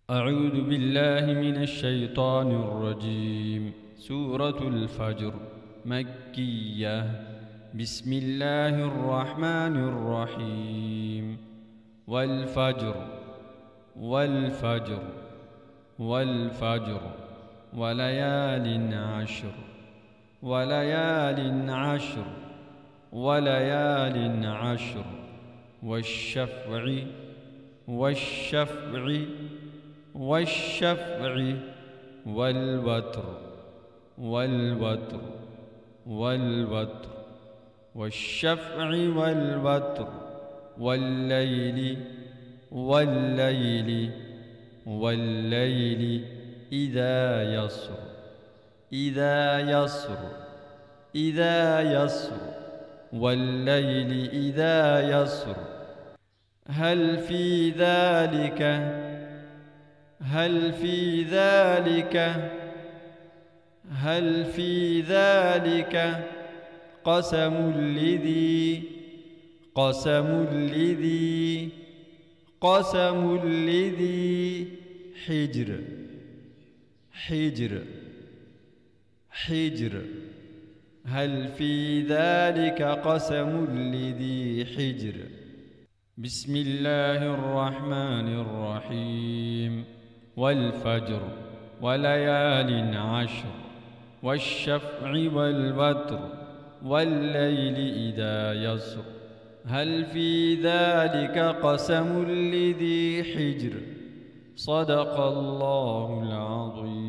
أعوذ بالله من الشيطان الرجيم. سورة الفجر مكية. بسم الله الرحمن الرحيم. والفجر والفجر والفجر وليال عشر وليال عشر وليال عشر والشفع والشفع والشفع والوتر والوتر والوتر والشفع والوتر والليل والليل والليل إذا يسر إذا يسر إذا يسر والليل إذا يسر هل في ذلك هل في ذلك قسم لذي حجر حجر هل في ذلك قسم لذي حجر. بسم الله الرحمن الرحيم. والفجر وليال عشر والشفع والوتر والليل إذا يسر هل في ذلك قسم لذي حجر. صدق الله العظيم.